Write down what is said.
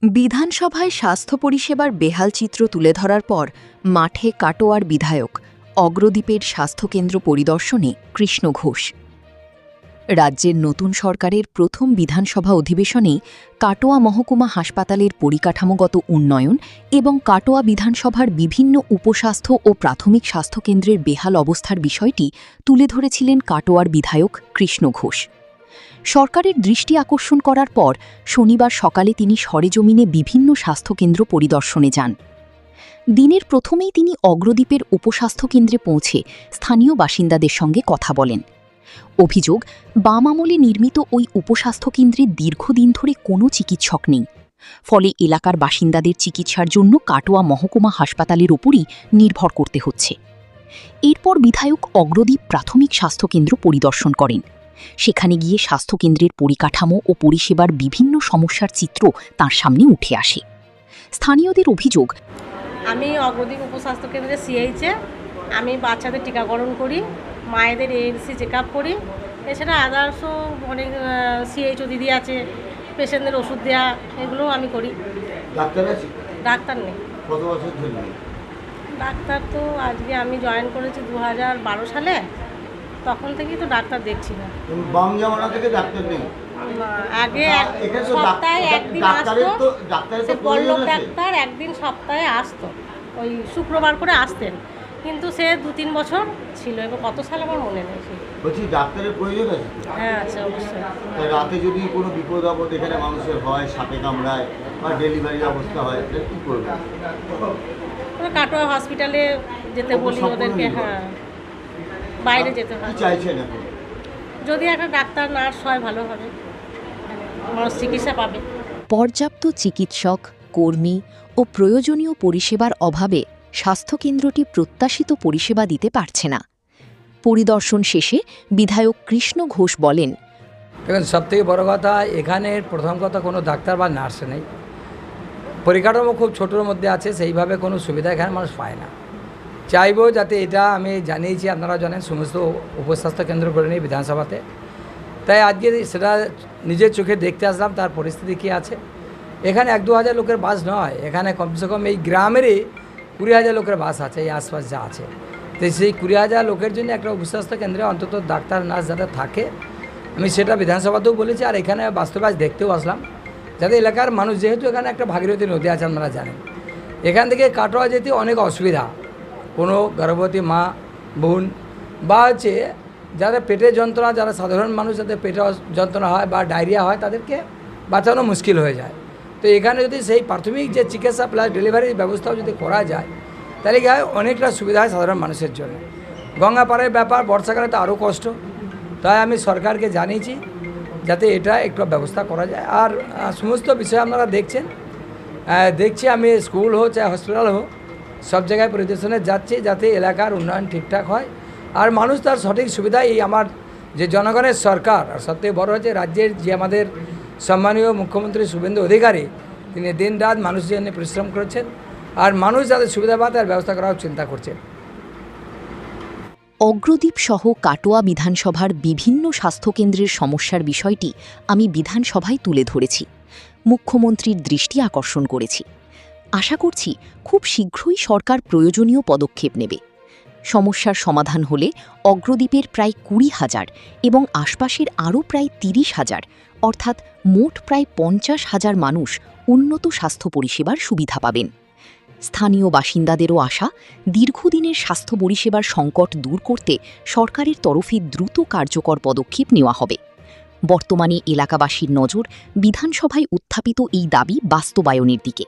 বিধানসভায় স্বাস্থ্য পরিষেবার বেহাল চিত্র তুলে ধরার পর মাঠে কাটোয়ার বিধায়ক অগ্রদ্বীপের স্বাস্থ্যকেন্দ্র পরিদর্শনে কৃষ্ণ ঘোষ। রাজ্যের নতুন সরকারের প্রথম বিধানসভা অধিবেশনেই কাটোয়া মহকুমা হাসপাতালের পরিকাঠামোগত উন্নয়ন এবং কাটোয়া বিধানসভার বিভিন্ন উপস্বাস্থ্য ও প্রাথমিক স্বাস্থ্যকেন্দ্রের বেহাল অবস্থার বিষয়টি তুলে ধরেছিলেন কাটোয়ার বিধায়ক কৃষ্ণ ঘোষ। সরকারের দৃষ্টি আকর্ষণ করার পর শনিবার সকালে তিনি সরেজমিনে বিভিন্ন স্বাস্থ্যকেন্দ্র পরিদর্শনে যান। দিনের প্রথমেই তিনি অগ্রদ্বীপের উপস্বাস্থ্যকেন্দ্রে পৌঁছে স্থানীয় বাসিন্দাদের সঙ্গে কথা বলেন। অভিযোগ, বাম আমলে নির্মিত ওই উপস্বাস্থ্যকেন্দ্রে দীর্ঘদিন ধরে কোনো চিকিৎসক নেই, ফলে এলাকার বাসিন্দাদের চিকিৎসার জন্য কাটোয়া মহকুমা হাসপাতালের ওপরই নির্ভর করতে হচ্ছে। এরপর বিধায়ক অগ্রদ্বীপ প্রাথমিক স্বাস্থ্যকেন্দ্র পরিদর্শন করেন। সেখানে গিয়ে স্বাস্থ্যকেন্দ্রের পরিকাঠামো ও পরিষেবার বিভিন্ন সমস্যার চিত্র তাঁর সামনে উঠে আসে। স্থানীয়দের অভিযোগ, আমি অগ্রদ্বীপ উপস্বাস্থ্যকেন্দ্রে সিএইচে আমি বাচ্চাদের টিকাকরণ করি, মায়েদের এএনসি চেক আপ করি, এছাড়া আদার্সও অনেক সিএইচও দিদি আছে, পেশেন্টদের ওষুধ দেওয়া, এগুলোও আমি করি। ডাক্তার নেই। কত বছর ধরে? ডাক্তার তো আজকে আমি জয়েন করেছি 2012 সালে, তখন থেকেই তো ডাক্তার দেখছি না। বাম জামানা থেকে ডাক্তার নেই? আগে সপ্তাহে একদিন আসতো, সে বল্লভ ডাক্তার একদিন সপ্তাহে আসতো, ওই শুক্রবার করে আসতেন, কিন্তু সে 2-3 বছর ছিল। এবার কত সাল আমার মনে নেই। বলছি ডাক্তারের প্রয়োজন আছে? হ্যাঁ আছে অবশ্যই। রাতে যদি কোনো বিপদ আপদ এখানে মানুষের হয়, সাপে কামড়ায় বা ডেলিভারি অবস্থা হয়, এটা কী করবে? কাটোয়া হসপিটালে যেতে বলি ওদেরকে। হ্যাঁ, বাইরে যেতে হয়। চাইছেন এখন? যদি একটা ডাক্তার নার্স হয় ভালো হবে, মানুষ চিকিৎসা পাবে। পর্যাপ্ত চিকিৎসক, কর্মী ও প্রয়োজনীয় পরিষেবার অভাবে স্বাস্থ্যকেন্দ্রটি প্রত্যাশিত পরিষেবা দিতে পারছে না। পরিদর্শন শেষে বিধায়ক কৃষ্ণ ঘোষ বলেন, দেখুন, সবথেকে বড় কথা এখানের প্রথম কথা কোনো ডাক্তার বা নার্স নেই। পরিকাঠামো খুব ছোটোর মধ্যে আছে, সেইভাবে কোনো সুবিধা এখানে মানুষ পায় না। চাইবো যাতে এটা আমি জানিয়েছি, আপনারা জানেন, সমস্ত উপস্বাস্থ্য কেন্দ্র করে নিই বিধানসভাতে। তাই আজকে সেটা নিজের চোখে দেখতে আসলাম তার পরিস্থিতি কী আছে। এখানে 1-2 হাজার লোকের বাস নয়, এখানে কমসে কম এই গ্রামেরই 20,000 লোকের বাস আছে, এই আশপাশ যা আছে। তো সেই 20,000 লোকের জন্য একটা উপস্বাস্থ্য কেন্দ্রে অন্তত ডাক্তার নার্স যাতে থাকে, আমি সেটা বিধানসভাতেও বলেছি। আর এখানে বাস্তবে আজ দেখতেও আসলাম, যাতে এলাকার মানুষ, যেহেতু এখানে একটা ভাগীরথী নদী আছে আপনারা জানেন, এখান থেকে কাটোয়া যেতে অনেক অসুবিধা। কোনো গর্ভবতী মা, বোন বা হচ্ছে যাদের পেটের যন্ত্রণা, যারা সাধারণ মানুষ যাদের পেটের যন্ত্রণা হয় বা ডায়রিয়া হয়, তাদেরকে বাঁচানো মুশকিল হয়ে যায়। তো এখানে যদি সেই প্রাথমিক যে চিকিৎসা প্লাস ডেলিভারির ব্যবস্থাও যদি করা যায়, তাহলে কি হয়, অনেকটা সুবিধা হয় সাধারণ মানুষের জন্য। গঙ্গাপাড়ের ব্যাপার, বর্ষাকালে তো আরও কষ্ট। তাই আমি সরকারকে জানিয়েছি যাতে এটা একটু ব্যবস্থা করা যায়। আর সমস্ত বিষয় আপনারা দেখছি আমি, স্কুল হোক চাहे হসপিটাল হোক, সব জায়গায় পরিদর্শনে যাচ্ছি যাতে এলাকার উন্নয়ন ঠিকঠাক হয় আর মানুষ তার সঠিক সুবিধা। এই আমার যে জনগণের সরকার, আর সবথেকে বড় হচ্ছে রাজ্যের যে আমাদের সম্মানীয় মুখ্যমন্ত্রী শুভেন্দু অধিকারী, তিনি দিন রাত মানুষের জন্য পরিশ্রম করেছেন আর মানুষ যাতে সুবিধা পায় তার ব্যবস্থা করার চিন্তা করছেন। অগ্রদ্বীপ সহ কাটোয়া বিধানসভার বিভিন্ন স্বাস্থ্যকেন্দ্রের সমস্যার বিষয়টি আমি বিধানসভায় তুলে ধরেছি, মুখ্যমন্ত্রীর দৃষ্টি আকর্ষণ করেছি। আশা করছি খুব শীঘ্রই সরকার প্রয়োজনীয় পদক্ষেপ নেবে। সমস্যার সমাধান হলে অগ্রদ্বীপের প্রায় 20,000 এবং আশপাশের আরও প্রায় 30,000, অর্থাৎ মোট প্রায় 50,000 মানুষ উন্নত স্বাস্থ্য পরিষেবার সুবিধা পাবেন। স্থানীয় বাসিন্দাদেরও আশা, দীর্ঘদিনের স্বাস্থ্য পরিষেবার সংকট দূর করতে সরকারের তরফে দ্রুত কার্যকর পদক্ষেপ নেওয়া হবে। বর্তমানে এলাকাবাসীর নজর বিধানসভায় উত্থাপিত এই দাবি বাস্তবায়নের দিকে।